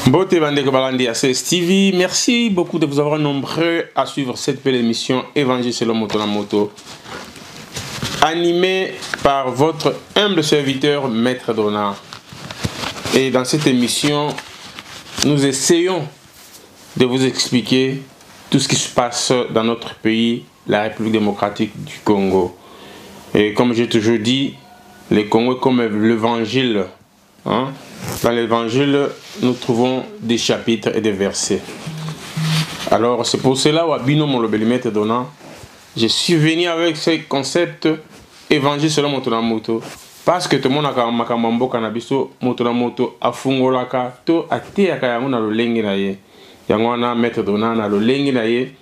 Beauté Bandeko Balandi, c'est Stevie. Merci beaucoup de vous avoir nombreux à suivre cette belle émission Évangile selon Moto la Moto, animée par votre humble serviteur Maître Donat. Et dans cette émission, nous essayons de vous expliquer tout ce qui se passe dans notre pays, la République démocratique du Congo. Et comme j'ai toujours dit, le Congo est comme l'évangile. Dans l'évangile, nous trouvons des chapitres et des versets. Alors, c'est pour cela, je suis venu avec ce concept évangile selon Moto. Parce que tout le monde a makambo kanabiso moto afungolaka to ateyaka yango na lolengi na ye. Yango na Maître Donat na lolengi na ye.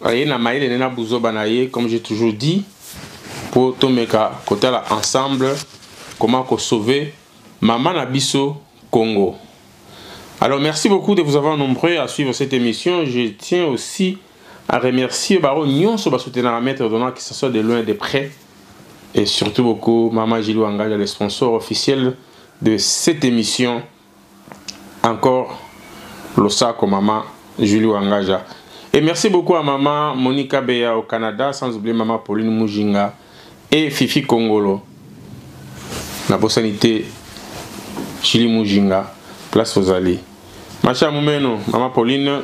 Aye na maile na buzoba na ye, comme j'ai toujours dit, pour tomeka kotala ensemble comment sauver Maman Nabiso Congo. Alors merci beaucoup de vous avoir nombreux à suivre cette émission. Je tiens aussi à remercier Baro Nyon sur soutenir Maître Donat, que ce soit de loin et de près. Et surtout beaucoup Maman Julie Wangaja, le sponsor officiel de cette émission. Encore l'Osako Maman Julie Wangaja. Et merci beaucoup à Maman Monica Beya au Canada, sans oublier Maman Pauline Mujinga et Fifi Congolo. La sanité Chili Mujinga, place aux alliés. Macha Moumeno, Maman Pauline,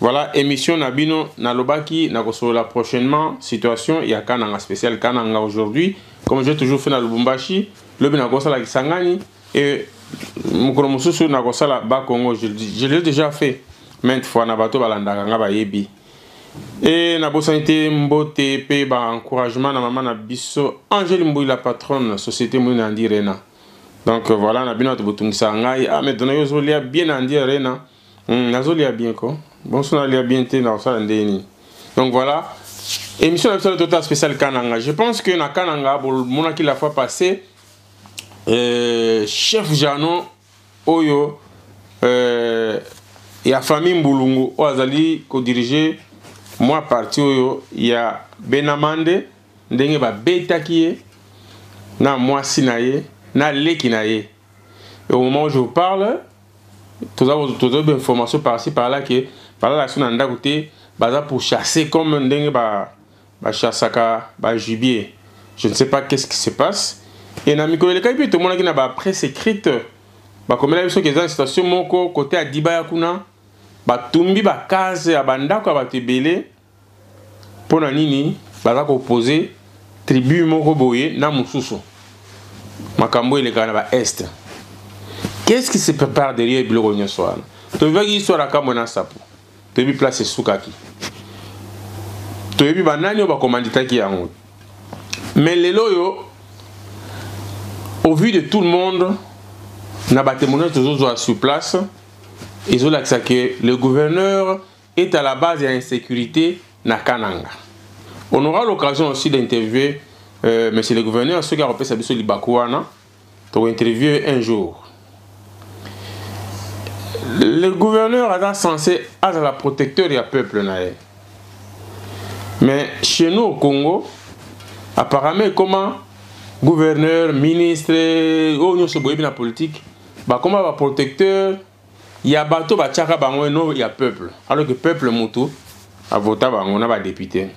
voilà, émission Nabino Nalobaki, Nakosola prochainement, situation, il y a Kananga spécial Kananga aujourd'hui, comme j'ai toujours fait dans le Lubumbashi, le Binakosala Kisangani, et Mukromususu Nakosala Bakongo, je l'ai déjà fait, maintes fois, Nabato Balandaka, Bayebi. Et Nabosanité Mbote, Pe, encouragement, Maman Nabiso, Angèle Mbouy, la patronne, Société Mouna Rena. Donc voilà, Nabino Teboutung Ngai, ah, mais Donayo Zolia bien Andi Rena, Nazolia bien quoi. Bonsoir, il y a bien été dans ça. Donc voilà, émission totale spéciale Kananga. Je pense que na Kananga, mon qui la fois passée, chef Jano Oyo, il y a famille Mbulungu, Oazali, ko dirige, moi parti Oyo, il y a Benamande, Ndenge ba Betakie, na moi Sinaye, na Lekinaye. Et au moment où je vous parle, tout ça, des informations par-ci par-là que par là l'action n'a côté baza pour chasser comme un dingue ba chassaka ba gibier. Je ne sais pas qu'est-ce qui se passe. Et na miko le cas puis tout le monde qui n'a pas presse écrite ba comme là ils dans situation moko côté à Dibaya kuna ba tumbi ba case ya banda ko ba tebele pona nini baza ko poser tribu moko boye na mususu makambo ile kana ba est. Qu'est-ce qui se prépare derrière Biloko Nyoswana? Tu veux qu'il soit à Kamona Sapo. Tu veux placer Soukaki. Tu veux banani ou commandita qui a. Mais les loyaux, au vu de tout le monde, n'a pas témoigné toujours sur place. Ils ont l'accès que le gouverneur est à la base de l'insécurité na Kananga. On aura l'occasion aussi d'interviewer monsieur le gouverneur, ceux qui ont repéré sa biso Libakouana, pour interviewer un jour. Le gouverneur est censé être la protecteur du peuple. Mais chez nous au Congo, apparemment, comment gouverneur, ministre, ou la politique, comment va protecteur, il y a bateau, il y a peuple. Alors que le peuple Moutou a voté, on a député.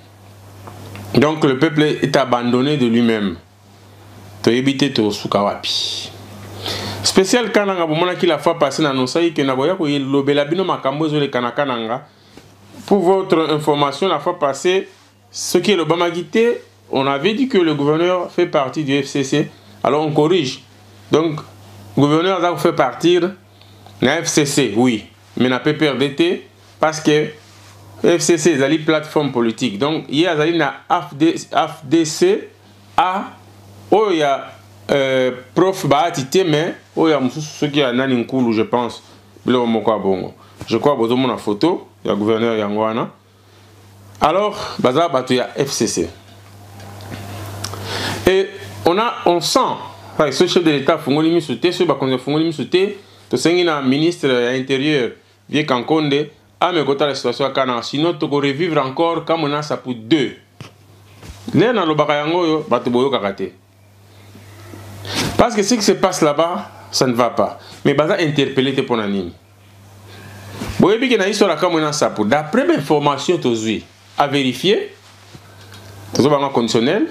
Donc le peuple est abandonné de lui-même. Tu as évité ton Soukawapi. Spécial Kananga, pour moi qui la fois passée dans nos sailles, que Naboya, que l'obélabino makambo le Kanakananga. Pour votre information, la fois passée, ce qui est le Bamagité, on avait dit que le gouverneur fait partie du FCC. Alors on corrige. Donc, le gouverneur a fait partir de la FCC, oui, mais n'a pas PRDT parce que FCC est une plateforme politique. Donc, il y a une AFDC, où il y a prof Baatité, mais où il y a ceux qui ont un cool, je pense. Je crois que vous avez une photo, il y a le gouverneur Yangwana. Alors, il y a FCC. Et on sent, ce chef de l'État, Fungoli Misouté, ce Fungoli Misouté, le ministre de l'Intérieur, Vieux Kankonde, a me côté la situation à Kananga. Sinon, tu peux revivre encore comme on a ça pour deux. Là, dans le Bakayango, tu peux karaté. Parce que ce qui se passe là-bas, ça ne va pas. Mais baza interpellé pour Nanini. boyebi ke na histoire ka mona sapo d'après l'information tozui à vérifier tozo banga conditionnel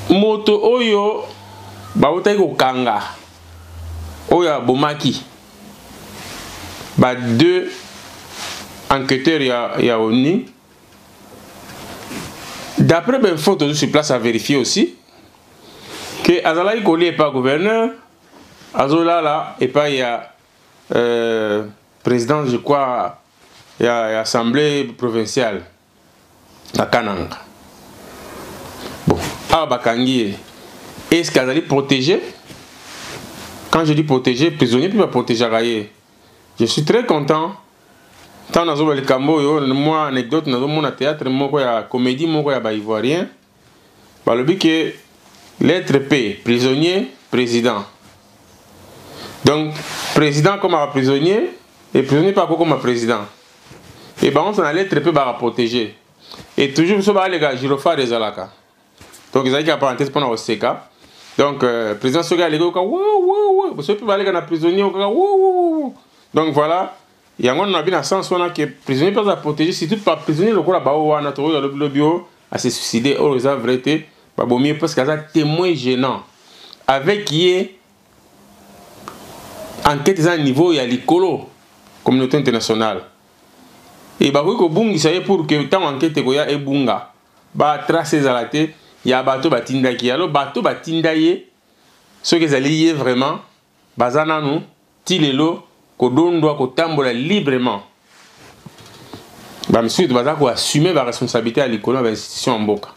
moto oyo bautaki kokanga oyo bomaki ba deux enquêteurs ya ONU d'après l'info tozui sur place à vérifier aussi que azalaki koli pas gouverneur azolala et pas il y a président je crois il y a assemblée provinciale à Kananga. Bon, bakangi est-ce qu'azali protégé? Quand je dis protégé, prisonnier puis va protéger raillé. Je suis très content. Tant dans le Cambo, moi anecdote dans mon théâtre, moi ya comédie, moi ya ba ivoirien. Ba le but que lettre P, prisonnier, président. Donc, président comme un prisonnier, et prisonnier pas comme un président. Et ben, on a lettre P va protéger. Et toujours, ça va les gars, Girofa des Alaka. Donc, ils ont dit parenthèse pendant le CK. Donc, président Soga, les gars, wouh, vous savez, les gars, prisonnier, wouh. Donc, voilà. Il y a un bien sens que prisonnier pas à protéger, si tout pas prisonnier, le corps là-bas, on a trouvé le bureau à se suicider, oh, ils ont vérité, pas bon mieux parce qu'il y a témoin gênant. Avec qui est enquête à un niveau, il y a l'écolo, communauté internationale. Et bah oui, il s'agit pour que tant enquête est bunga, bah tracer à la tête, il y a bateau batinda qui alors bateau batinda yé, ceux qui allaient vraiment, bazana nous, tilelo, qu'on doit qu'on tambola librement. Bah monsieur, baza qu'on assumer la responsabilité à l'école, à l'institution en boca.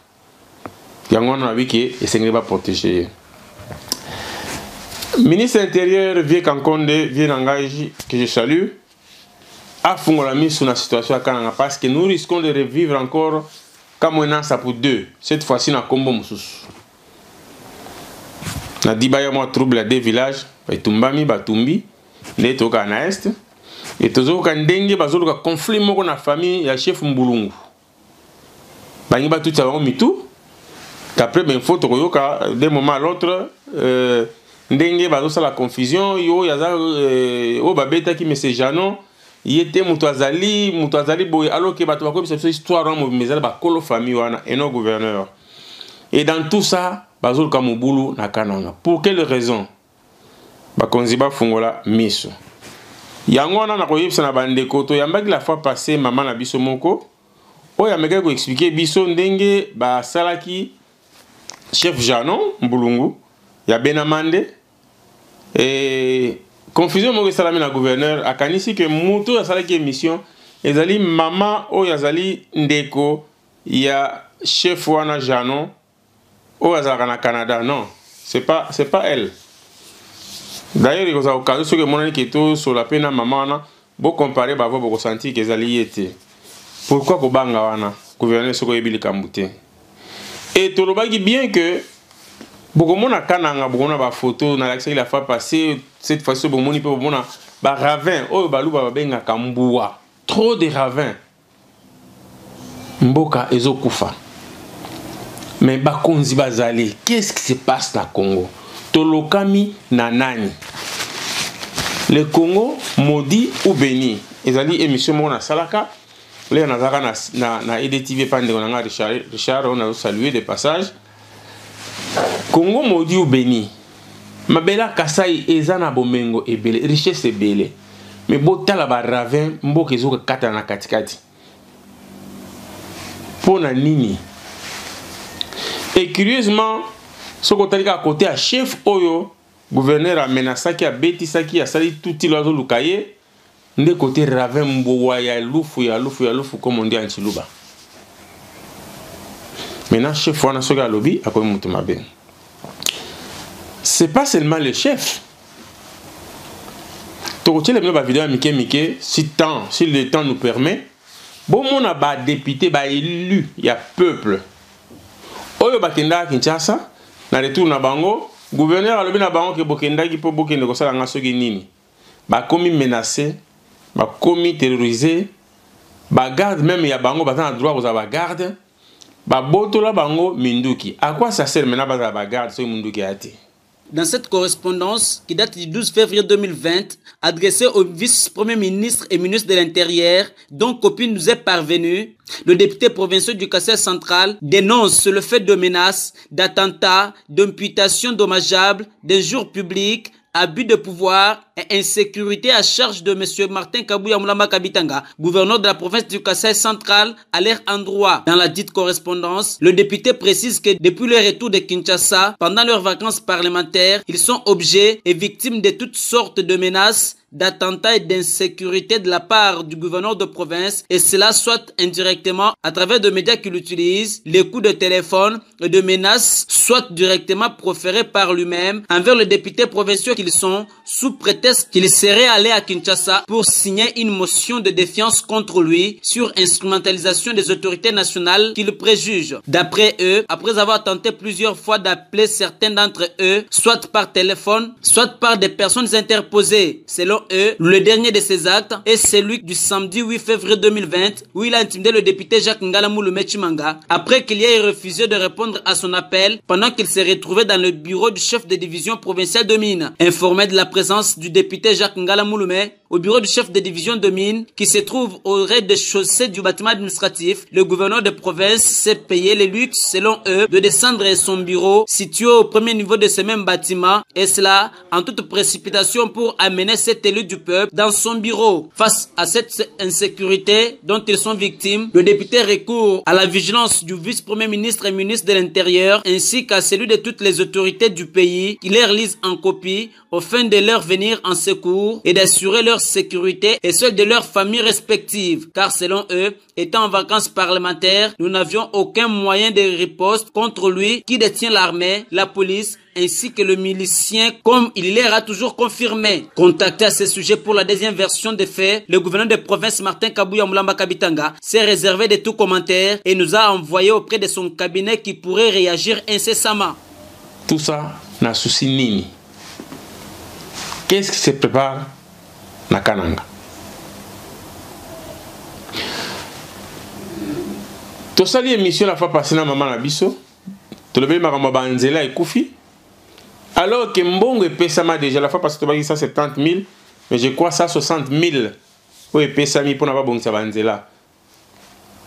Il y a un avis qui est c'est pas protégé. Ministre intérieur Vieux Kankonde, Vieux engagé que je salue, a fondé la mise sur la situation à Kananga parce que nous risquons de revivre encore comme on ça pour deux. Cette fois-ci, na Kombo Moussous. Na Dibaya moi trouble à deux villages, Batumbami, Batumbi, Netoka na Est, et toujours quand dengue, bazoka conflit moko na famille ya chef Mbulungu. Bangi ba tout ça on mitou. Qu'après ben faut toyoka d'un moment à l'autre ndenge bazosa la confusion yo yaza o babeta ki monsieur Janon yete mutu azali boy alors que bato bakobi cette histoire en mobimezala ba kolo famille wana et non gouverneur. Et dans tout ça bazoluka mobulu na Kananga. Pour quelle raison? Bakonzi ba fungola miso. Yango wana na koyebisa na bandeko to yambaki la fois passée maman na biso moko oya meka ko expliquer biso ndenge ba salaki chef Janon Mbulungu ya Benamande et confusion mo salami na gouverneur akanisi que muto ya salaki émission ezali maman o yazali ndeko ya chef wana Janon o azaka na Canada. Non, c'est pas elle. D'ailleurs il y a occasion ce que mon ami qui est sur la peine maman na bo comparer ba bo sentir que ezali yete. Pourquoi ko banga wana gouverneur soko yebili kambute. Et tout le monde dit bien que beaucoup de gens Kananga, beaucoup de gens photo, na la fois passée, cette fois-ci beaucoup de gens ba ravin, oh balou ba benga kamboua, trop de ravins. Mboka ezokufa. Mais bakonzi bazali, qu'est-ce qui se passe na Congo? Tolokami na nani? Le Congo maudit ou béni? Ezali émission mona salaka. Là, on a na EDTV pendant on a Richard, on a salué de passage. Congo maudit ou béni. Mabela Kasai ezana bomengo ebele, richesse ebele. Mais botala ba ravin mboka ezoka kata na katikati. Pona nini? Et curieusement, ce qu'on t'a dit à côté à chef Oyo, gouverneur a menacé qui a bêti ça qui a sali tout il a lukaye. De côté ravin mbowa ya lufu comme on dit en Chiluba. Maintenant chef wana soga lobby a comme mutumabe. C'est pas seulement le chef. Toroche le ba vidéo Mike si le temps nous permet. Bon mon a ba député ba élu, il y a peuple. Oyo bakenda Kinshasa na retour na bango, gouverneur a lobby na bango ke bokenda ki po bokende ko sala ngasoki nini. Ba komi menacé, ba komi terrorisé, ba garde même ya bango ba tan droit aux ba garde, ba botola bango minduki. À quoi ça sert maintenant ba garde so minduki ati? Dans cette correspondance qui date du 12 février 2020, adressée au vice-premier ministre et ministre de l'Intérieur, dont copie nous est parvenue, le député provincial du Kassai central dénonce le fait de menaces, d'attentats, d'imputations dommageables, d'injures publiques, abus de pouvoir et insécurité à charge de M. Martin Kabouya Moulama Kabitanga, gouverneur de la province du Kassai central, à leur endroit. Dans la dite correspondance, le député précise que depuis le retour de Kinshasa, pendant leurs vacances parlementaires, ils sont objets et victimes de toutes sortes de menaces, d'attentats et d'insécurité de la part du gouverneur de province, et cela soit indirectement à travers de médias qu'il utilise, les coups de téléphone et de menaces, soit directement proférés par lui-même envers les députés provinciaux qu'ils sont, sous prétexte qu'ils seraient allés à Kinshasa pour signer une motion de défiance contre lui sur instrumentalisation des autorités nationales qu'ils préjugent. D'après eux, après avoir tenté plusieurs fois d'appeler certains d'entre eux, soit par téléphone, soit par des personnes interposées, selon eux, le dernier de ces actes est celui du samedi 8 février 2020 où il a intimidé le député Jacques Ngala Mouloumé Chimanga après qu'il ait refusé de répondre à son appel pendant qu'il s'est retrouvé dans le bureau du chef de division provinciale de mines. Informé de la présence du député Jacques Ngala Mouloumé au bureau du chef de division de mines qui se trouve au rez-de-chaussée du bâtiment administratif, le gouverneur de province s'est payé le luxe, selon eux, de descendre à son bureau situé au premier niveau de ce même bâtiment, et cela en toute précipitation pour amener cet élu du peuple dans son bureau. Face à cette insécurité dont ils sont victimes, le député recourt à la vigilance du vice-premier ministre et ministre de l'Intérieur ainsi qu'à celui de toutes les autorités du pays qui les lisent en copie au fin de leur venir en secours et d'assurer leur sécurité et celle de leurs familles respectives. Car selon eux, étant en vacances parlementaires, nous n'avions aucun moyen de riposte contre lui qui détient l'armée, la police ainsi que le milicien, comme il leur a toujours confirmé. Contacté à ce sujet pour la deuxième version des faits, le gouverneur de province Martin Kabouya Moulama Kabitanga s'est réservé de tout commentaire et nous a envoyé auprès de son cabinet qui pourrait réagir incessamment. Tout ça n'a souci nini. Qu'est-ce qui se prépare na Kananga? Tout ça, l'émission la fois passée na maman na biso. Tout le monde m'a ramené Banzela et Koufi. Alors que Mbongo et Pessama déjà la fois passée, tu as dit 170 000, mais je crois 160 000. Oui, Pessami pour n'avoir bon Banzela.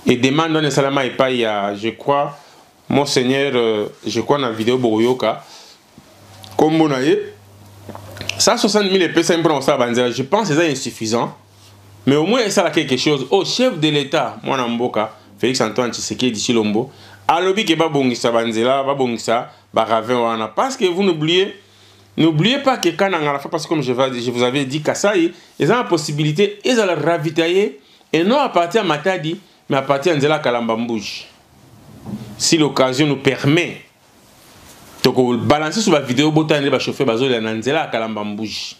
Et demande on salama et pas il y a, je crois, Monseigneur, je crois dans la vidéo Boroyoka, comme on a dit, 160 000 Pessami pour n'avoir Banzela. Je pense que c'est insuffisant, mais au moins ça a quelque chose. Au chef de l'État, moi Namboka, Félix Antoine Tshisekedi Chilombo, à l'objet que Babongisa Banzela, Babongisa, Baravin Wana. Parce que vous n'oubliez pas que quand on a la fois, parce que comme je vous avais dit, Kassai, ils ont la possibilité, ils ont la ravitailler, et non à partir de Matadi, mais à partir de Nzela Kalambambouj. Si l'occasion nous permet de balancer sur la vidéo, Botan va chauffer Bazo et Nzela Kalambambouj.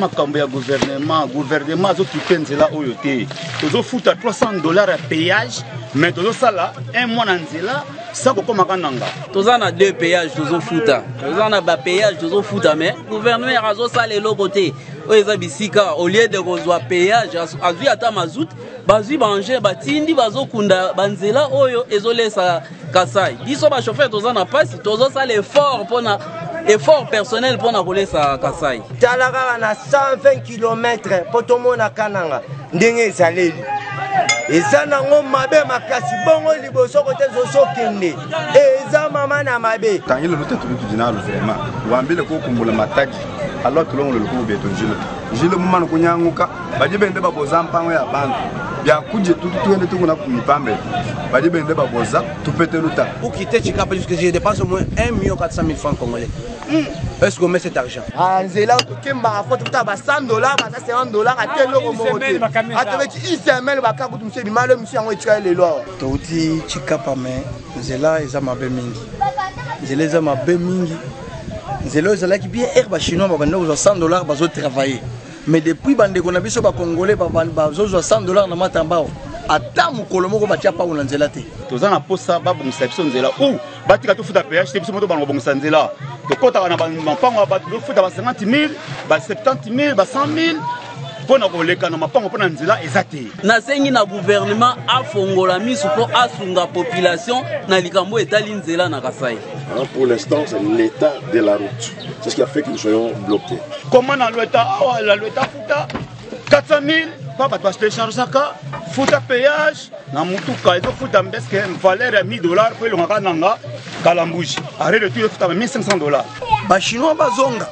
makambo ya gouvernement azokipe nzela oyo te tozofuta $300 ya péage mais tozosala un mois na nzela sa kokomaka nanga toza na deux péages tozofuta toza na ba péage tozofuta mais gouvernement azosala eloko te oyo eza bisika au lieu de kozwa péage azwi ata mazout bazwi banger batindi bazokunda banzela oyo ezolesa Kassai biso ba chauffeur toza na pasi tozosala effort mpona effort personnel pour n'aller sa Kassai. Talaka na 120 km pour tout le monde à Kananga. Ndenge saleli. Et ça n'a pas mabe makasi bongo liboso côté zoso kende. Et ça maman na mabe. Quand il le tout dinalo vraiment. Wambile ko kumbula mataki. Alors tout le monde le ko beto jilo. Jilo mumana kunyanguka. Baje bende baboza mpango ya bantu. Bien kuje tout ende tout na kumipambe. Baje bende baboza tupete luta. Pour quitter Chikapa parce que je dépense au moins 1 400 000 francs congolais. Est-ce qu'on met cet argent? Ah, Nzela, tu as $100, $50, à tel euro monté. À te mettre une semaine, tu me dis, mal, monsieur, on va les lois. Tu dis, Chikapa, mais Nzela, ils ont ma bémingi. Nzela, ils ont ma bémingi. Nzela, ils ont qui bien herbe chinois, ils ont $100, ils ont travaillé. Mais depuis, ils ont des Congolais, ils ont $100 dans ma tambao. Ata mukolo moko batia pa na nzela te toza na posa babongisa biso nzela ou batika tofuta péage te biso moto banobongisa nzela tokotaka na bampango ya bato tofuta ba 50 000 ba 70 000 ba 100 000 pona koleka na mapango pona nzela ezate. Nasengi na gouvernement afongola misu po asunga population na likambo etali nzela na Kasai. Alors pour l'instant, c'est l'état de la route. C'est ce qui a fait que nous soyons bloqués. Comment dans l'état futa 400 000 papa tu vas télécharger ça futa péage na mutuka ezo futa mbeske valeur ya $1000 pour le ngaka nanga kalambuji arrêt de tout futa $1500. Ba chinois bazonga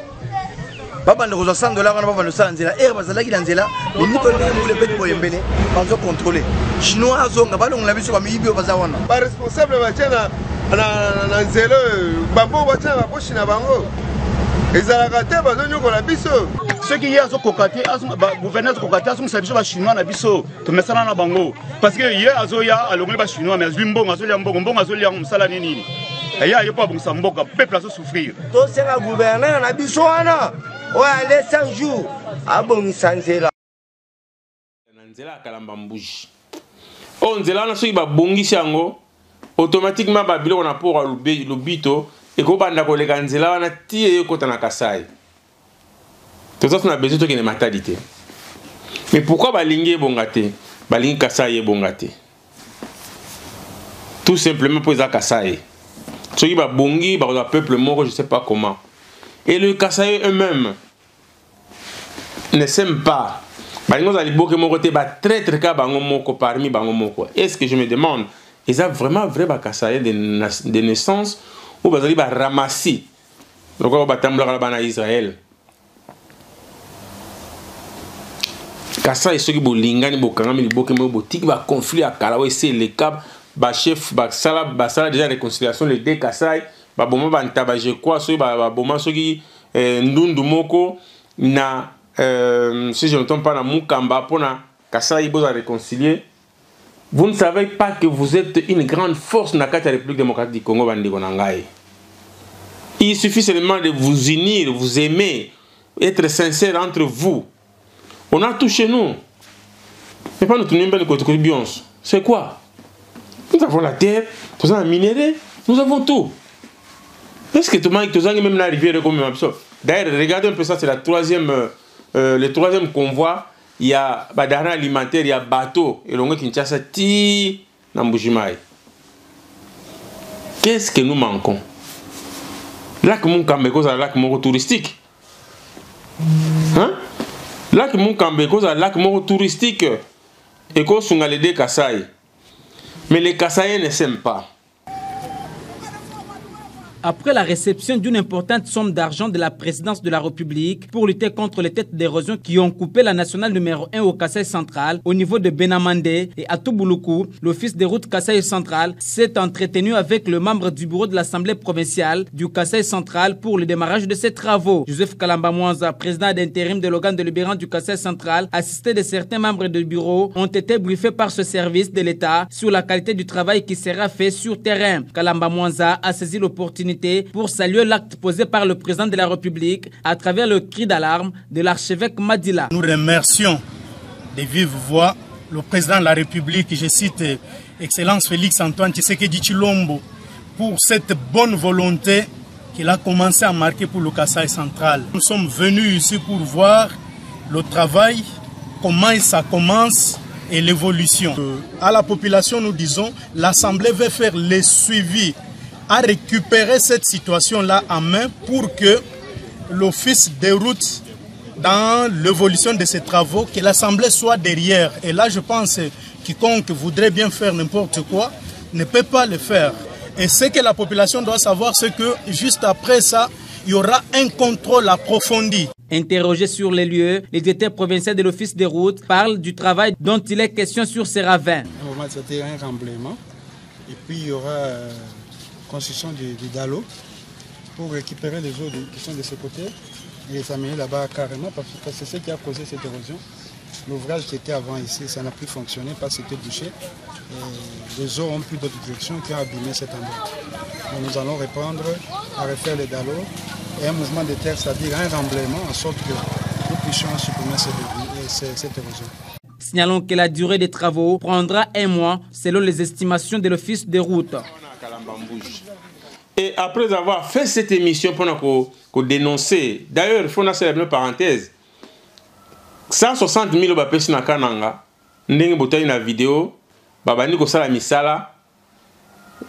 baba ndeko za $100 wana baba ndo sala nzela bazalaki na nzela ni ko le bet boyembele bazo contrôler chinois azonga balonga biso ba mibio bazawana ba responsable ba tena na nzela bambo ba tena ba boshi na bango ezalaka te bazonyokola biso. Ceux qui y a kokati gouverneur kokati asumisa biso ba chinois na biso to mesana na bango parce que hier azoya alongoli ba chinois mais azwi mbongo azolia mbongo azolia musala nini ya yo pa bungisa mboka peuple azo souffrir to sera gouverneur na biso wana o ale 5 jours abongisa nzela na nzela kalamba mbuji o nzela na soki ba bongisi yango automatiquement ba biloko na pora lobito et ko banda ko leka nzela wana tie kota na Kasai. Tout ça, on a besoin de matalité. Mais pourquoi balingi bongate? Balingi Kasai bongate. Tout simplement pour les Kasai. Ceux qui bongi, le peuple mort, je ne sais pas comment. Et le Kasai eux-mêmes ne s'aiment pas. Balingo zali boke morote ba traître ka bango moko parmi bango moko. Est-ce que je me demande, ils ont vraiment vrai ba Kasai de naissance ou bazali ba ramasser? Donc on va tambler là Israël. Kasai soki bolingani bokangami liboke mo botiki ba conflit à Kalawe c'est le cap ba chef ba sala déjà réconciliation les deux Kasai ba boma ba ntaba je crois soki ba boma soki ndundu moko na si je ne me trompe pas na Mukamba pona Kasai boza réconcilier. Vous ne savez pas que vous êtes une grande force na kati ya République démocratique du Congo bandiko na ngai. Il suffit seulement de vous unir, vous aimer, être sincère entre vous. On a tout chez nous. Mais pas notre numéro de contribution. C'est quoi? Nous avons la terre, nous avons la minerai, nous avons tout. Est-ce que tout le monde même la rivière comme d'ailleurs, regardez un peu ça, c'est le troisième convoi. Il y a des alimentaires, il y a bateau. Et l'on Kinshasa ti Nambujimaï. Qu'est-ce que nous manquons? Lac Munkambe, cause à lac moro touristique. Hein? Lac Munkambe, cause à lac moro touristique. Et cause sont les deux Kasai. Mais les Kasaïens ne s'aiment pas. Après la réception d'une importante somme d'argent de la présidence de la République pour lutter contre les têtes d'érosion qui ont coupé la nationale numéro 1 au Kasai central, au niveau de Benamande et à Toubouloukou, l'office des routes Kasai central s'est entretenu avec le membre du bureau de l'Assemblée provinciale du Kasai central pour le démarrage de ces travaux. Joseph Kalamba Mwanza, président d'intérim de l'organe délibérant du Kasai central, assisté de certains membres du bureau, ont été briefés par ce service de l'État sur la qualité du travail qui sera fait sur terrain. Kalamba Mwanza a saisi l'opportunité pour saluer l'acte posé par le président de la République à travers le cri d'alarme de l'archevêque Madila. Nous remercions de vive voix le président de la République, je cite Excellence Félix Antoine Tshisekedi Tshilombo, pour cette bonne volonté qu'il a commencé à marquer pour le Kasai central. Nous sommes venus ici pour voir le travail, comment ça commence et l'évolution. À la population, nous disons, l'Assemblée veut faire le suivi à récupérer cette situation-là en main pour que l'office des routes, dans l'évolution de ces travaux, que l'Assemblée soit derrière. Et là, je pense que quiconque voudrait bien faire n'importe quoi ne peut pas le faire. Et ce que la population doit savoir, c'est que juste après ça, il y aura un contrôle approfondi. Interrogé sur les lieux, le directeur provincial de l'office des routes parle du travail dont il est question sur ces ravins. C'était un remblaiement. Et puis il y aura construction du DALO pour récupérer les eaux qui sont de ce côté et les amener là-bas carrément parce que c'est ce qui a causé cette érosion. L'ouvrage qui était avant ici, ça n'a plus fonctionné parce que c'était bouché. Et les eaux ont plus d'autres directions qui ont abîmé cet endroit. Donc nous allons reprendre à refaire les DALO et un mouvement de terre, c'est-à-dire un remblaiement en sorte que nous puissions supprimer cette érosion. Signalons que la durée des travaux prendra 1 mois selon les estimations de l'office des routes. Et après avoir fait cette émission pour nous dénoncer, d'ailleurs, il faut faire une parenthèse. 160 000 bapesi na kananga ndenge botali na vidéo babandi kosala misala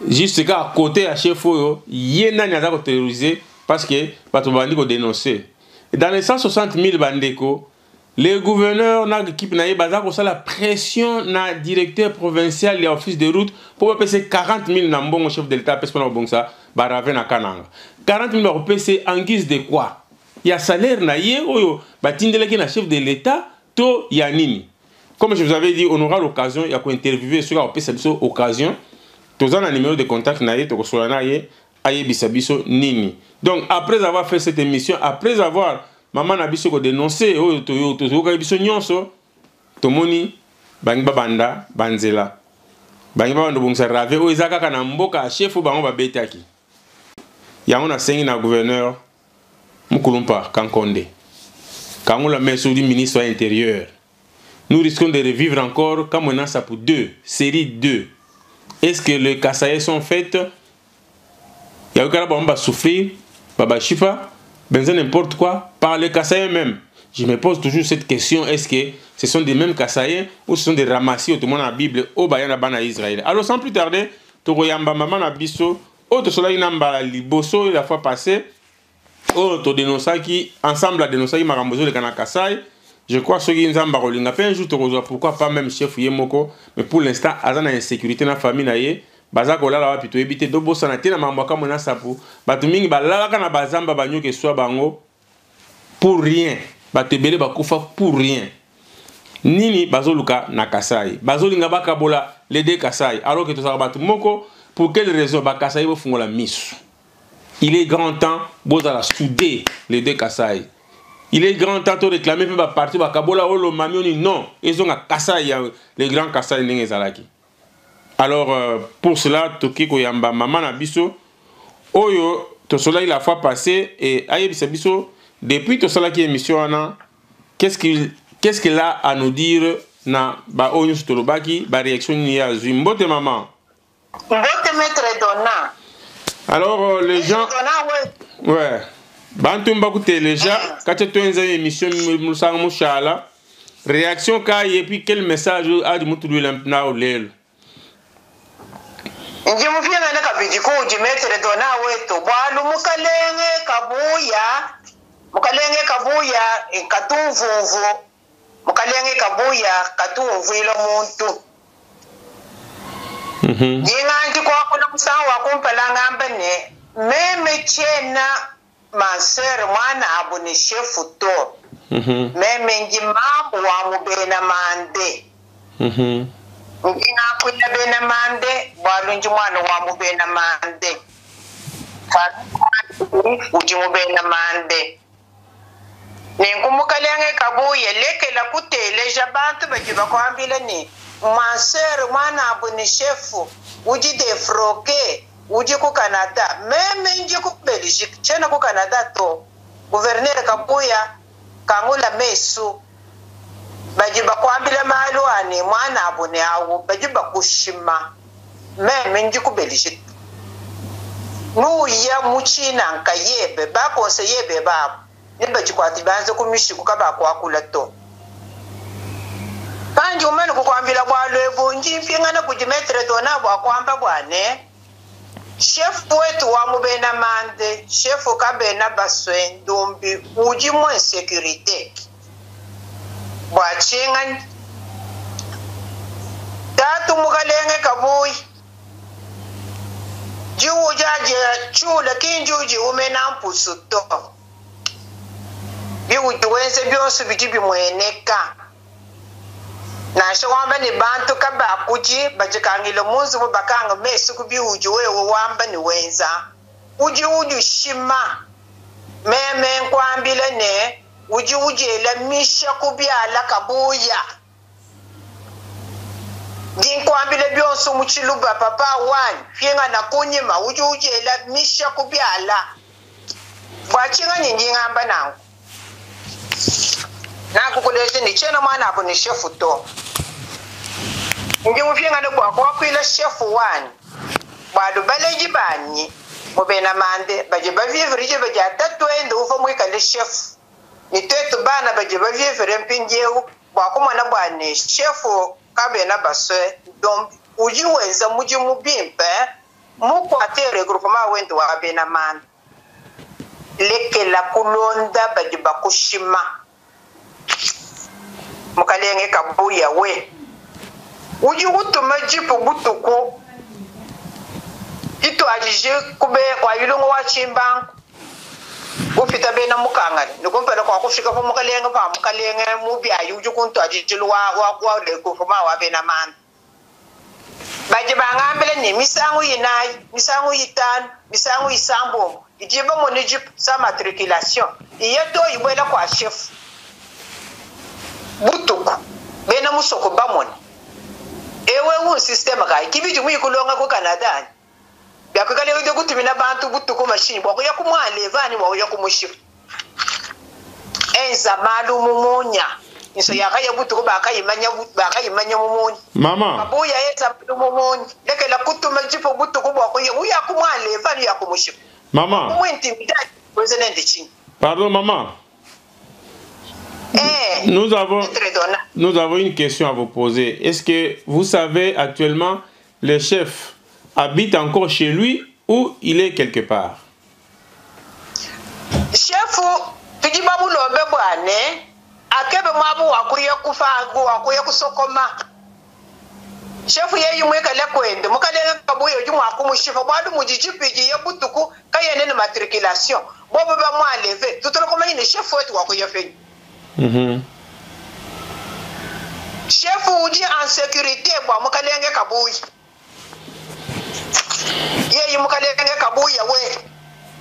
juste qu'à côté à chef oyo yena nyaza ko terroriser parce que bato bandi ko dénoncer. Dans les 160 000 bandeko, les gouverneurs na équipe na baza ko sala pression na directeur provincial et office de route pour passer 40 000 na mbongo chef de l'état pesa na bongsa ba rave na kananga. 40 000 ba passer en guise de quoi? Il y a salaire na ye oyo batindeleki na chef de l'état to ya nini. Comme je vous avais dit, on aura l'occasion ya ko interviewer sur la opération occasion. Tous un numéro de contact na ye to ko sola na ye aye bisabiso nini. Donc après avoir fait cette émission, après avoir maman na biso ko dénoncer oyo to ka biso nyonso to moni bangi banda banzela. Bangi banda bongsa rave o ezaka kana mboka chef bango ba betaki. Yango na sengi na gouverneur Mukulumpa Kankonde. Quand on la met sur du ministre de l'Intérieur, nous risquons de revivre encore comme on a ça pour 2, série 2. Est-ce que les Kassaïs sont faits? Il y a aucun qui va souffrir, Baba Chifa, benzen n'importe quoi, par les Kassaïs même. Je me pose toujours cette question, est-ce que ce sont des mêmes Kassaïs ou ce sont des ramassis au monde la Bible au Bayana Bana Israël? Alors sans plus tarder, Toroyamba Maman Abisso, autre cela Inamba Liboso la fois passée. Oh, to dénoncer qui ensemble a dénoncé qui marambozo le Kanakasai. Je crois que ceux qui nous ont barolinga fait un jour pourquoi pas même chef Yemoko, mais pour l'instant azana insécurité na famille na ye, bazako la wa pito ebité do bossa na tina mambaka mona sapu, batu mingi balala kana bazamba banyo ke soit bango pour rien, batebele bakufa pour rien. Nini bazoluka na Kasai, bazolinga bakabola les deux Kasai, alors que to sa batu moko pour quelle raison ba Kasai bo fungola misu. Il est grand temps de souder les deux Kasai. Il est grand temps de réclamer pour partir de Kabola ou le Mamioni. Non, ils ont un Kasai, les grands Kasai n'engezalaki. Alors, pour cela, Toki Koyamba, Maman Abisso, Oyo, Tosola, il a fois passé, et Ayebisa Bisso, depuis Tosola qui est émission, qu'est-ce qu'il a à nous dire na ba Oyo Stolobaki, ba réaction ni à Zimbote Maman. Mbote Maître Donna. Alors, les gens. Ouais. Bantumba koute les gens. Quand tu as une émission, Moussala, réaction car et puis quel message a dit Moutoulou Lampna ou l'aile. Nji mufia na kabidi ko Maître Donna weto. Bwalu mukalenge kabuya katumvuvu. Mukalenge kabuya katumvu ilo muntu. Jinganji kwa kuna msawa kumpela ngambene meme chena mansere mwana abune shefu to meme nji mambo wa mubena mande ngina kunya bena mande bwalu nji mwana wa mubena mande uji mubena mande Ningumukalenge kabuye lekela kuteleja bantu bajiba kwambile ni Mansere mwana abune shefu uji defroke uji ku Canada meme nji ku Belgique chena ku Canada to gouverneur kabuya kangula mesu bajiba kwambile malwani mwana abune awu bajiba kushima meme nji ku Belgique nuya muchina nkayebe ba konseyebe babo nibajikwati banze kumishiku kabakwa kulato Kanji umene kukwambila bwalwebu njimfingana kuji Maître Donna bwakwamba bwane Chef wetu wa mubena mande chef kabena baswe ndombi uji mwe sécurité bwachinga tatu mukalenge kabuyi jiwu jaje chula kinjuji umena mpusu to biwu juwenze byonsu bijibi mweneka na shawamba ni bantu kaba kuji bajikangile munzu bakanga mesu kubi uji wewe wamba ni wenza uji shima meme nkwambile ne uji elamisha kubi ala kabuya jinkwambile byonso muchiluba papa wani fienga na kunyima uji elamisha kubi ala bwachinga nyingamba nangu nakukuleje ni chena mwana apo ni shefu to ngi mufinga ne kwa kwila shefu wani bado baleji banyi mubena mande baje bavivre je baje tatwende ufo mwika le chef ni tetu bana baje ba vivre mpinjeu ba kuma na bwane chefu kabe na baswe dom uji wenza muji mubimpe muko atere groupement wendo wa bena man leke la kulonda baje bakushima mukalenge kabuya we uji utuma jipo butuko ito ajije kube wa yulungo wa chimba ufita bena mukangani nikumpela kwa kufika kwa mukalenge pa mukalenge mubi ayuju kuntu ajijilu wa le kufuma wa bena man baje bangambele ni misangu yinai misangu yitan misangu isambo ijiba monijip sa matriculation iyeto ibwela kwa chef butuku bena musoko bamoni ewe un system kai kibiji muyikulonga ku Canada byakukale ude kutumina bantu butuku machine bwo yakumwale vani bwo yakumushif enza malu mumunya niso yakaya butuku bakayimanya mumunya mama abuya yeza mumunya leke la kutuma jipo butuku bwo yakumwale vani yakumushif mama muintimida president chi pardon mama. Nous avons une question à vous poser. Est-ce que vous savez actuellement le chef habite encore chez lui ou il est quelque part? Chef, tu dis babu lobe bwane, akebe mabu wakuya kufangu wakuya kusokoma. Chef ye yumwe kale kwende, mukale kabu yo jumu akumu chef badu mujijipiji ye butuku kayene ne matriculation. Bobo ba mwa leve, tutolo koma ni chef wetu wakuya fe. Chef uji en sécurité bwa mukalenge kabuyi ye mukalenge kabuyi we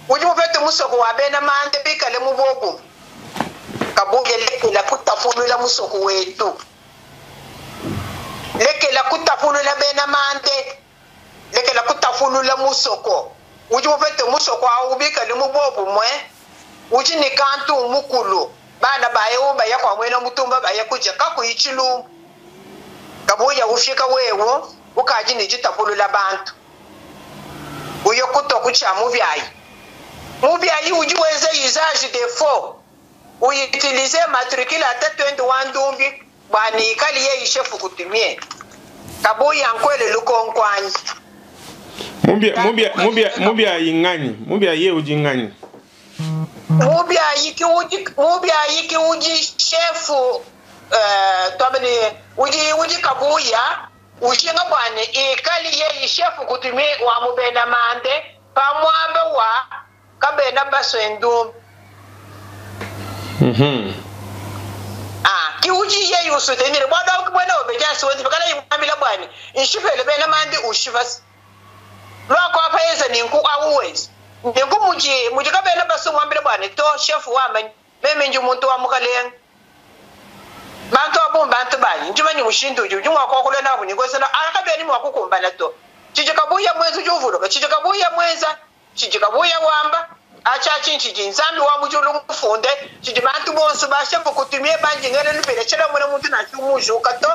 uji mufete musoko wa bena mande bikale mubogo kabuyi leke la kutafunula musoko wetu leke la kutafunula bena mande leke la kutafunula musoko uji mufete musoko wa bikale mubogo mwe uji ni kantu mukulu bana baye umba yakwa mwena mutumba baye kuja kakuyichilu kabuya ufika wewo ukaji ni jitapulula bantu uyo kuto kucha muvyayi ujiweze usage de faux uyitilize matricule ata 21 dumbi bani ikali ye ishefu kutumie kabuya nkwele lukonkwanyi mubya yingani mubya ye ujingani mubya yiki uji shefu twabani uji kabuya ushinga bwane ikali ye shefu kutumie wa mubena mande pamwambe wa kabena baswendu ki uji ye yusutenire bwana ukubona obejansi wondi bakala yimambila bwane inshifele bena mande ushivas lwako apa yeza ninku awuwezi ninku muji kabena basumwambile bwane to shefu wamanye meme nji muntu wa mukalenga bantu abumba bantu bali njuma ni mushindu uju njuma kwa kule na kunyigosana akabeni mwa kukumbana to chijikabuya mwezi juvulo chijikabuya mweza chijikabuya wamba acha chinchi jinzambi wa mujulu mufunde chijibantu bonso bashapo kutumie banji ngele lubile chela mwana muntu na chumuju kato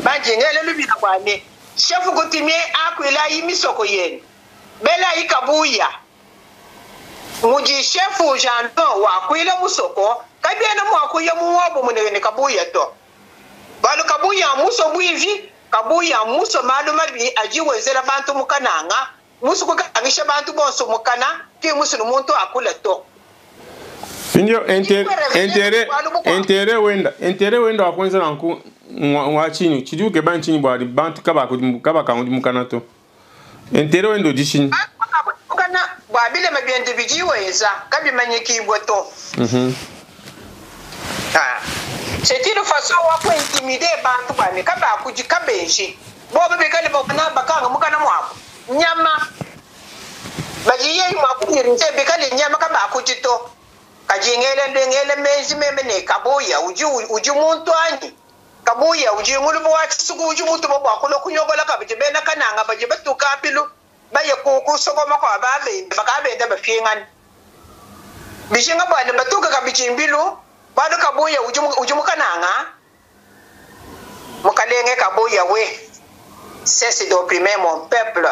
banji ngele lubila bwane shefu kutumie akwila yimisoko yenu bela ikabuya muji shefu jando wa kwila musoko kabiana mwakuya muwabo munene kabuya to balu kabuya muso bwivi kabuya muso malu mabi ajiwezera bantu mukananga muso kukangisha bantu bonso mukana ki muso numuntu akula to Finyo entere wenda wakwenza nanku mwachini chiduke banchini bwadi bantu kaba kamundi mukana to entere wendo dishini mukana bwabile mabyendi bijiweza kabi manyiki bwoto c'est une façon wa intimider bantu bane kaba kuji kabenji bobe bekale bokana bakanga mukana mwako nyama bajiye mwakunyirinze bekale nyama kaba kuji to kajingele ndengele mezi meme ne kabuya uji muntu ani kabuya uji ngulubo wa tsuku uji muntu bobo akulo kunyogola kabije bena kananga baje batuka pilu baye kuku sokoma kwa babe bakabenda bafingani bishinga bane batuka kabije mbilu bado kabuya ujimukananga mukalenge kabuya we cesse d'opprimer mon peuple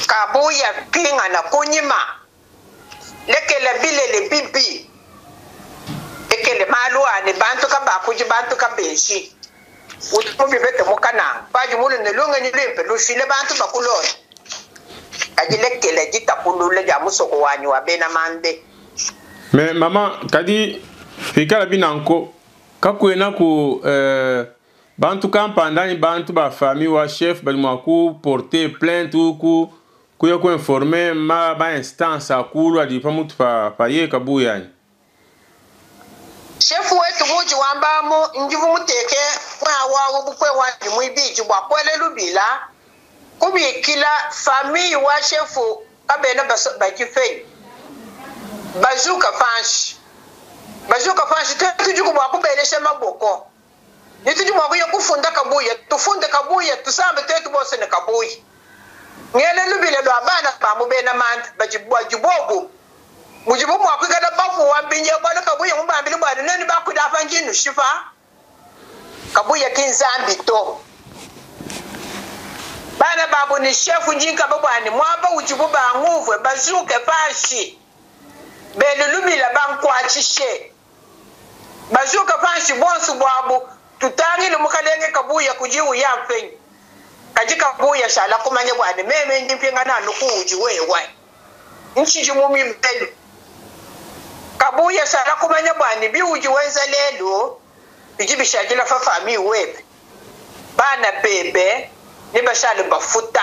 kabuya pinga na kunyima leke la bile le bibi bwane bantu ka bakuji bantu ka beshi utumu bibete mukana paji mulu ne lunga ni limpe lushile bantu bakulona kajilekele jitakulule ja musoko wanyu wa bena mande. Mais maman kadi fikala binanko kakwena ku bantu kampandani bantu ba famille wa chef balima ku porter plainte ku kuya ku informer ma ba instance akulu adi pamutu pa ye kabuyani. Chef wetu muji wambamo njivu muteke kwa wawo bukwe wanji muibiji bwa kwele lubila kubikila famille wa chefu kabena bakifei bazuka fanshi tujuku bwa kubelesha maboko nituju mwa kuya kufunda kabuya tufunde kabuya tusambe tetu bose ne kabuya ngele lubile lwa bana pamubena manda bajibwa jibobu mujibu mwa kwigala bafu wambinye bwana kabuya mumbambili bwana nani bakudafa njinu shifa kabuya kinzambi to bana babu ni shefu njinka babwani mwaba ujibu banguvwe bazuke fashi belulubila bankwachishe bazuke fashi bonsu bwabu tutangile mukalenge kabuya kujiwu yamfenyi kaji kabuya shala kumanye bwani meme njimpenga nanu kuuji wewe nchiji mumi mbelu kabuya shala kumanye bwani biuji wenza lelo bijibishajila fafami wewe bana bebe ni bashale bafuta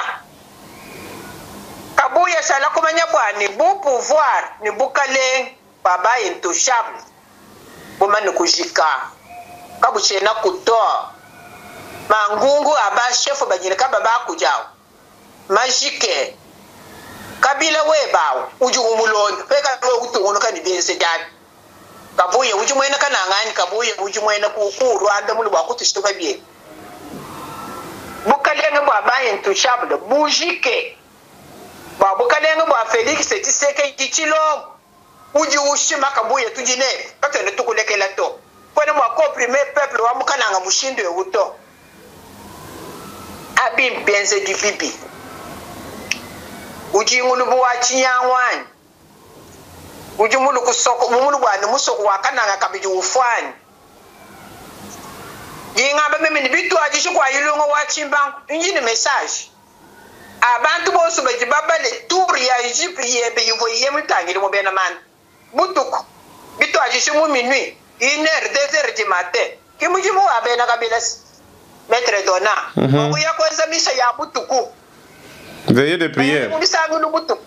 kabuya shala kumanya bwani bu pouvoir ni bukale baba intouchable bomani kujika kabuchena kutoa mangungu aba chef banyire ka baba kujao majike kabila webawo uju umulondo peka lo kutungono kani bense jabi kabuya uju mwena kana ngani kabuya uju mwena kukuru anda mulu bakutushitoka bie bukalenge bwa bayen touchable bujike ba bukalenge bwa Felix Tshisekedi kichilo uji ushima kabuya tujine katene tukulekela to kwene mwa comprimer peuple wa mukananga mushindo euto abim benze di pipi uji ngulubu wa chinyawani uji mulu kusoko mulu bwana musoko wakananga kabiji ufani yinga ba meme ni bitu ajisho kwa yilongo wa chimbangu injini message abantu bose bajibabale tour ya Egypt yebe yivo yemu tangire mo bena man butuku bitu ajisho mu minuit 1h 2h du matin kimujimu abena kabilas maître dona ko ya kwanza misha ya butuku veillée de prière mubisangu lu butuku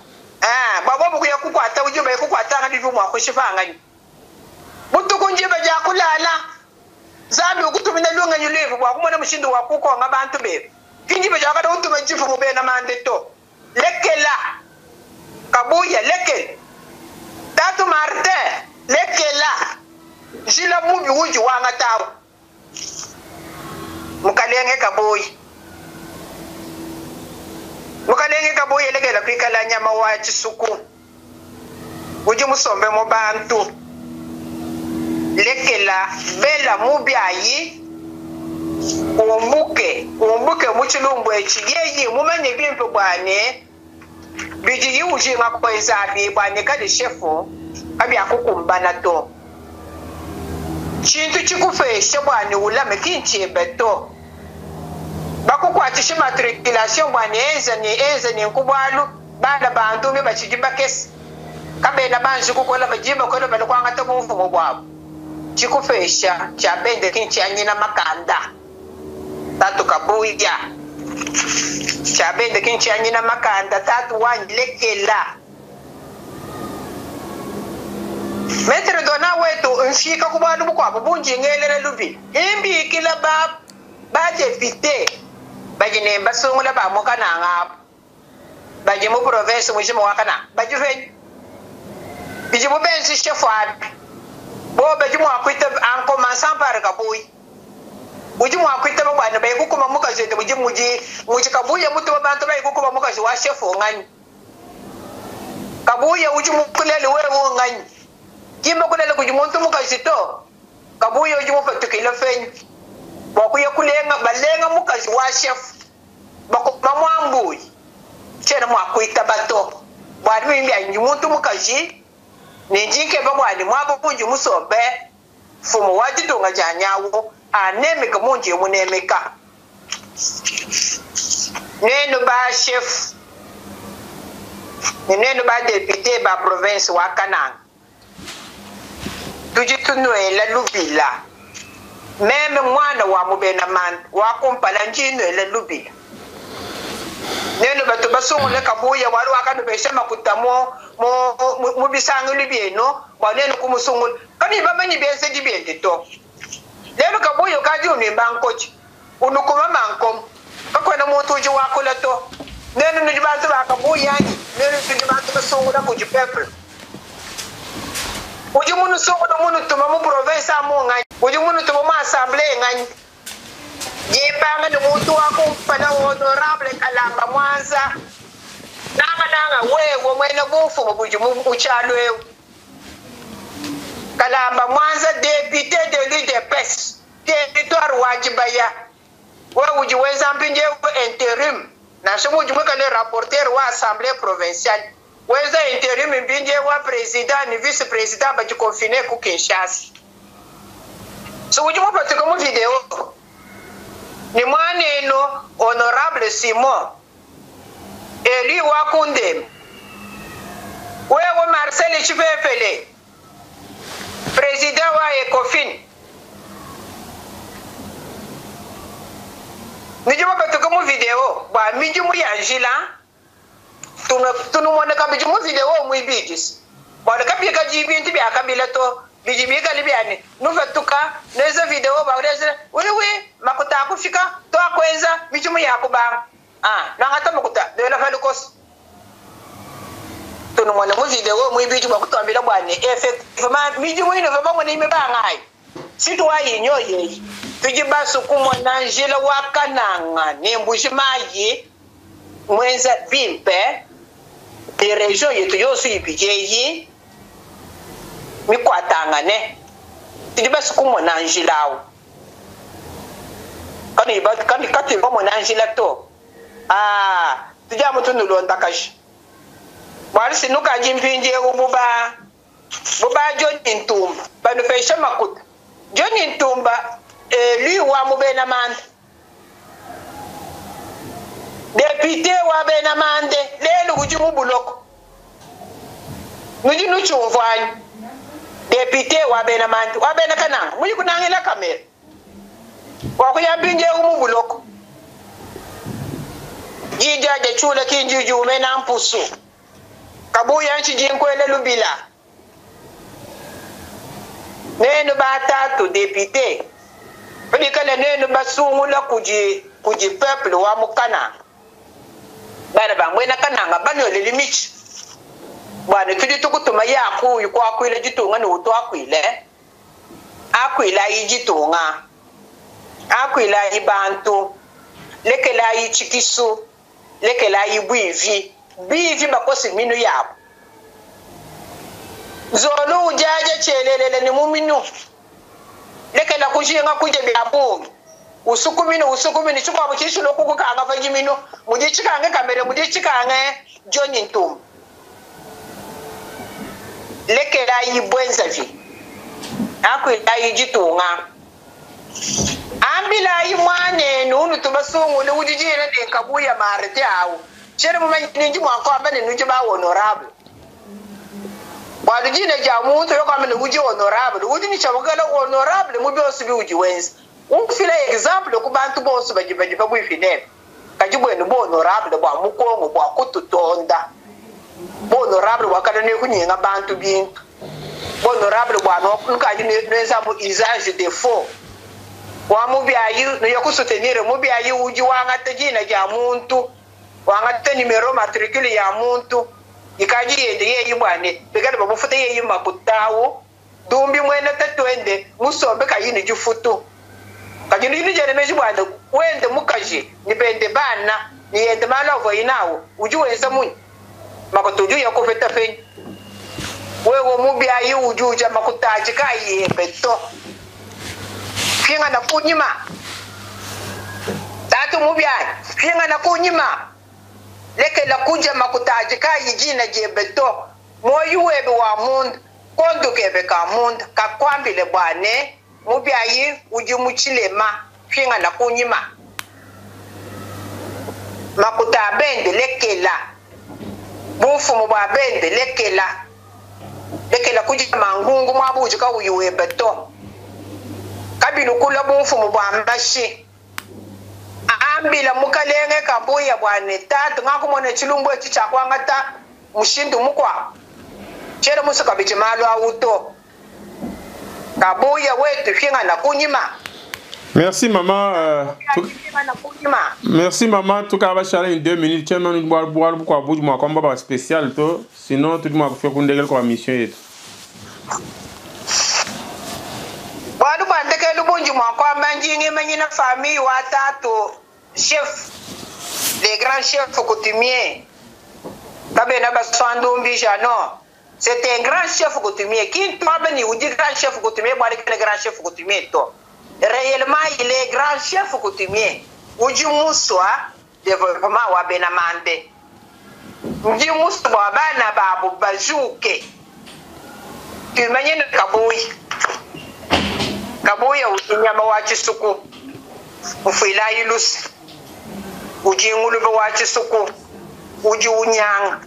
babo buku ya kukwata ujumbe kukwata ngadi mu akoshifanga butuku njibe ja kulala zambi ukutumina lunga nyulevu bwa kumona mushindo wa kuko ngabantu bebe kinjibe ja kada utuma jifu mubena mande to lekela kabuya lekela tatu marte lekela jila mubi uji wanga tawo mukalenge kabuya lekela kwikala nyama wa chisuku uji musombe mo bantu lekela bela mubi ayi umbuke muchilumbu echiyeyi mumanye bimpe bwane biji yuji ngakweza bi bwane kali chefu abi akukumbana to chintu chikufeshe bwane ulame kinchi beto bakukwatishe matriculation bwane enza ni nkubwalu bana bantu me bachijiba kesi kabena banji kukola bajiba kola balikwanga to mumfumo bwabo chikufesha cha bende kinchi anyina makanda tatu kabuya cha bende kinchi anyina makanda tatu wanji lekela metre dona wetu nfika kubanu bukwapo bunji ngelere lubi imbi kila ba depute bajine basungula ba mokana ngap baje mu province mu jimo wakana bajufe bijibu bensi chefad bo bajimu akwita en commençant par kabuy ujimu akwita ba bana bay kukuma muka je muji kabuya mutu ba bantu bay kukuma muka je wa chefo ngani kabuya ujimu kulele wewe ngani kimba kulele kujimu muka jito kabuya ujimu fatukila fen bakuya kulenga balenga muka je wa chef bakuma mwambuyi chena mwakwita bato bwari mbi anyi mutu muka je nejike babwani mwabo kunji musobe fumu wadi donga janyawo aneme ka monje muneme ka neno ba chef neno ba député ba province wa Kananga tujitunu ela lubila meme mwana wa mubena man wa kumpala njino ela lubila neno bato basongole kabuya wali wakano beshema kutamo mo bisangu libieno ba neno kumusungul kani bamanyi bese dibende to lelo kabuyo kaji unimba nkochi unukuma mankom kakwana motuji wakula to neno nijibatu bakabuya neno nijibatu basongula kujipepe uji munu songula munu tuma mu province amonga uji munu tuma mu assemblée ngani jipanga ni mutu wako mpana honorable Kalamba Mwanza nanga wewe mwene bufu mubuji uchalwe Kalamba Mwanza député de l'UDPS territoire wajibaya wewe ujiweza mpinje interim na shumu jumuka le rapporteur wa assemblée provinciale weza interim mpinje wa président ni vice président ba confiner ku Kinshasa so ujimu patiko mu video ni mwaneno honorable Simon Eli Wakundem wewe Marcel Chifefele président wa Ecofin nijuma batuko mu video ba mijumu yanjila tunu mwana ka bijumu video mu ibigis ba ka bi ka jibi nti bi akabila to bijibi ka libiani nufatuka neza video ba ureze wewe makuta kufika to akweza bijumu yakuba na ngata makuta de la falukos tunu mwana mu video mu ibiji ba kutambira bwane effectivement mijumu ino va mwana imeba ngai situ wa yinyo ye tujiba sukumo na njila wa Kananga nembujimayi mwenza bimpe de region yetu yosu ibijeyi mikwatanga ne tujiba sukumo na njilao kani kati bomo na njila to tujamu tunulonda kashi wali sinuka jimpinje buba John Ntumba banufesha makuta John Ntumba lui wa mubena mande député wa bena mande lelo kujimu buloko nuji nuchumvani député wa bena mande wa bena Kananga muyi kunangila kamera wa kuyambinje umu buloko jijaje chula kinjuju mena mpusu kabuya nchi jinkwele lubila neno batatu député bikale neno basungula kuji peuple wa mukana bana bangwena Kananga banole limich bwana tudi tukutuma yaku yuko akwile jitunga no to akwile yijitunga akwila ibantu lekela yichikisu lekela yibwivi bivi bakosi minu yabo zolo ujaje chelelele ni muminu lekela kujinga kuje biabu usukumini chukwa bukishu lokuku kanga fajimino mujichikange kamere mujichikange John Ntumba lekela yibwenza vi akwila yijitunga ambila yimwane nunu tubasungu le ujijira de kabuya marete awu chere mu manyi mwako abane nuje ba honorable wadujine jamu to yoko amene uji honorable udini chamugala honorable mu byosi bi uji wenzi ufile example ku bantu bosi bajibaji fa bwifine kajibwenu bo honorable bwa mukongo bwa kututonda bo honorable wakana ne kunyinga bantu bintu bo honorable bwa no nkaji neza mu usage de faux wa mubi ayu no yokusotenire mubi ayu uji wanga tajina ja muntu wanga te numero matricule ya muntu ikaji yende ye yibwane bekade babufuta ye yimakutawo dumbi mwene tatwende musombe kayini jufutu kajini ni jere meji bwana wende mukaji ni bende bana ni yende malovo inawo ujuweza munyi makotuju yakufeta fe wewe mubi ayu ujuja makutaji kayi beto finga na kunyima tatu mubyani finga na kunyima leke la kunja makutaji kayi jina jebeto moyu webe wa mundu kondo kebe kamunda kakwambile bwane mubiayi uji muchilema finga na kunyima makuta bende lekela bufumu bwa bende lekela kuji mangungu mwabuji ka uyuwe beto kabilu kula bufumu bwa mbashi ambila mukalenge kabuya bwane tatu ngakumone chilumbu echi chakwangata mushindu mukwa chere musuka bijimalu auto kabuya wetu finga na kunyima. Merci maman. Merci maman. Tout cas, on va chaler en 2 minutes. Tiens, nous boire beaucoup à bout de moi comme spécial toi. Sinon, tout le monde fait qu'on dégueule comme mission et tout. Wadu bandeke lubunji mwa kwa manjingi manyina famille watatu chef les grands chefs coutumiers. Kabena baswandu Jano. C'était un grand chef coutumier. Qui tombe ni ou dit grand chef coutumier, moi le grand chef coutumier toi. Réellement, il est grand chef coutumier. Uji Moussoua, développement wa Benamande. Uji Moussoua, Bana Babu Bazouke. Tu m'as Kaboui. Kaboui, Unyama Wachisuku. Ufila Ilus. Uji Ngulu Wachisuku. Uji Unyang.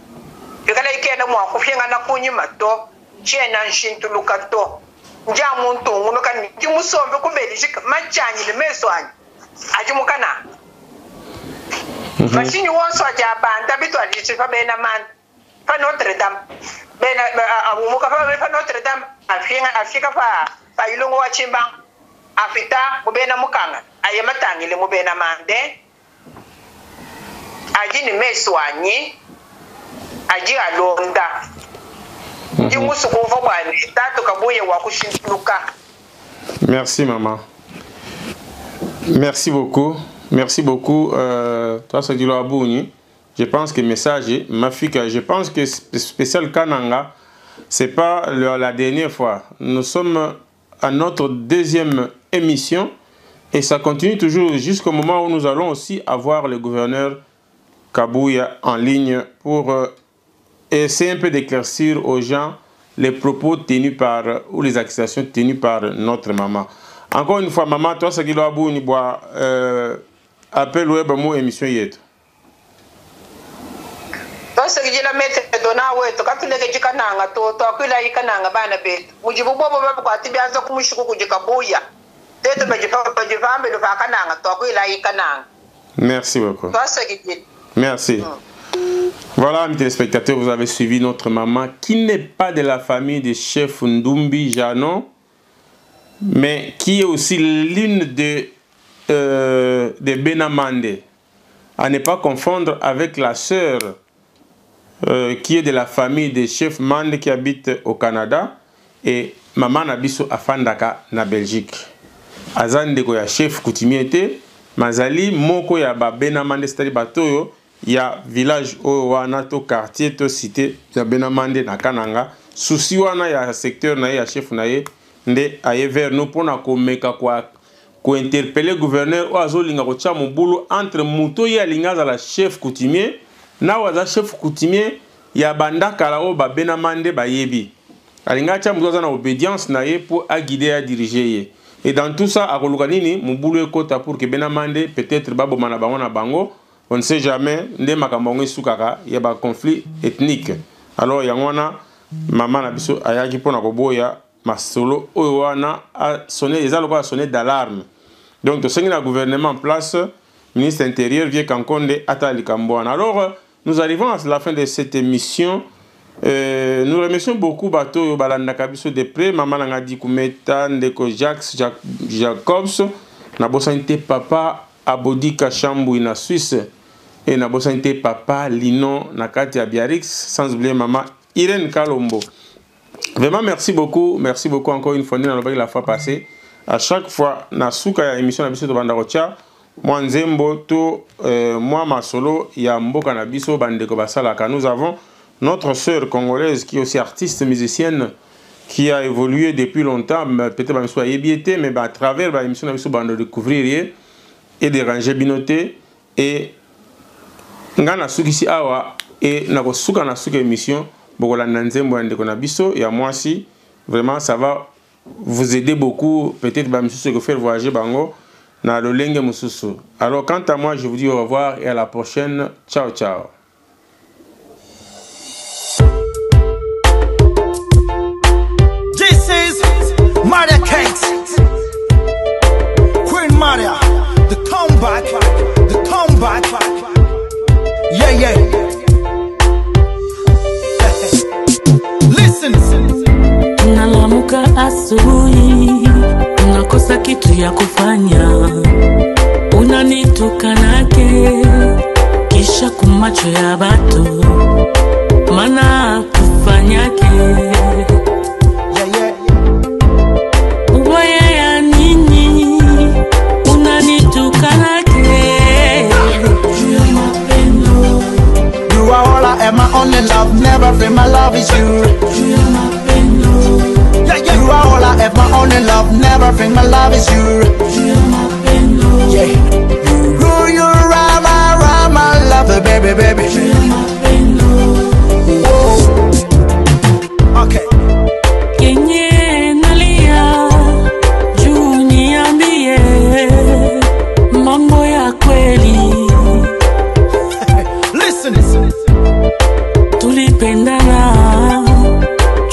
Tu as dit que moi, Kufianga Nakunyima to, Chena Shintulukato. Jamuntu unokani jimusombe ku Belgique machanyi le meswani ajimukana machini wonso aja banda bitwa lichi fa bena man fa Notre Dame bena umuka fa Notre Dame afika fa ilungu wa chimba afita mubena mukanga ayematangi le mubena mande ajini meswani aji alonda. Merci maman. Merci beaucoup. Merci beaucoup. Toi, c'est du Loabouni. Je pense que le message, ma fille, je pense que spécial Kananga, c'est pas la dernière fois. Nous sommes à notre 2e émission et ça continue toujours jusqu'au moment où nous allons aussi avoir le gouverneur Kabouya en ligne pour essayer un peu d'éclaircir aux gens les propos tenus par, ou les accusations tenues par notre maman. Encore une fois, maman, toi, ce qui doit avoir une appel web à mon émission yet. Toi, ce qui la mette donna ouais, toi, quand tu l'as dit kananga, toi, tu l'as dit kananga, bana bet. Mujibu bobo bobo kwa tibi anza kumushuku kujikabuya. Tete bajivambe le va kananga, toi, tu l'as dit kananga. Merci beaucoup. Toi, ce qui dit. Merci. Voilà, mes téléspectateurs, vous avez suivi notre maman qui n'est pas de la famille de chef Ndumbi Jano, mais qui est aussi l'une de Benamande. À ne pas confondre avec la sœur qui est de la famille de chef Mande qui habite au Canada et maman Nabiso Afandaka na Belgique. Azande ko ya chef coutumier Mazali moko ya ba Benamande c'est-à-dire batoyo. Il y a village wana to quartier to cité ya Benamande na Kananga souci wana ya secteur na ya chef na ye nde aye vers nous pona ko meka ko interpeller gouverneur o azolinga ko tia mobulu entre muto ya linga za la chef coutumier na waza chef coutumier ya bandaka la o ba Benamande ba yebi alinga tia muto za na obédience na ye pour a guider à diriger ye et dans tout ça akoluka nini mobulu ekota pour que Benamande peut-être babo mana bango na bango. On ne sait jamais, ndé makambo sukaka y a ba conflit ethnique. Alors yangwana maman na biso ayaki pona koboya masolo oyo wana a sonné les aloko a sonné d'alarme. Donc to sengi na gouvernement en place, ministre intérieur vie Kankonde atali Kambwana. Alors nous arrivons à la fin de cette émission. Nous remercions beaucoup bato balanda kabiso de près maman nga di kumeta ndeko Jacobs na bosante papa Abodi Kachambu na Suisse. Et na bosante papa Lino Nakati à Biarritz, sans oublier maman Irène Kalombo. Vraiment merci beaucoup encore une fois la fois passée. À chaque fois na souka ya émission na biso to banda rocha, moi nzembo to moi masolo ya mboka na biso bandeko basalaka. Nous avons notre sœur congolaise qui est aussi artiste musicienne qui a évolué depuis longtemps, peut-être même soit yebiété mais à travers l'émission na biso banda découvrir et déranger binoté et ngana sukisi awa et na kosuka na suka émission bokola nzembo ya ndeko na biso ya mwasi vraiment ça va vous aider beaucoup. Peut-être bah, monsieur faire voyager bango na lolenge mususu. Alors quant à moi, je vous dis au revoir et à la prochaine. Ciao ciao. This is Maria Kate, Queen Maria, the comeback, yeah. Listen. Unalamuka asubuhi, unakosa kitu ya kufanya, unanitukanake kisha kumacho ya batu, mana kufanyake ubaya ya nini, unanitukanake juu ya mapendo. You are all I ever only love, never feel my love is you. You are all I ever only love, never think my love is you. Yeah, you are my lover, baby. Whoa. Okay. Kenye nalia, juu niambie mambo ya kweli. Listen. Tulipendana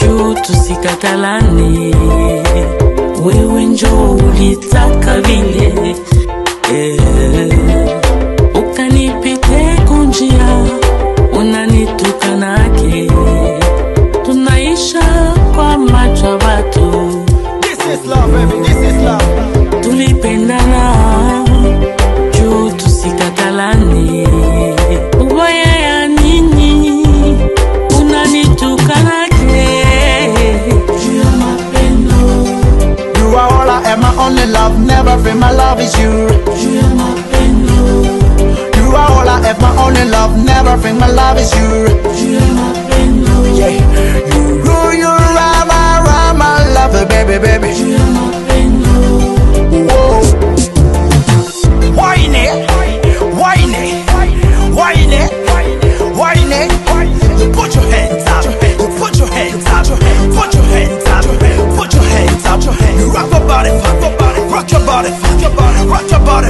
juu tusikatalane, wewe njo ulitaka vile, ukanipite kunjia, unanitukanake, tunaisha kwa macho watu. This is love, baby, this is love. Tulipendana juu tusikatalane, ubaya ya nini, unanitukanake. You are all I ever only love, never feel my love is you. You are all I ever only love, never feel my love is you. Yeah, you are my lover, baby. Whoa. Whine it. Put your hands up. Put your hands up. Put your hands up. Put your hands up. You rock your body, rock your body, rock your body.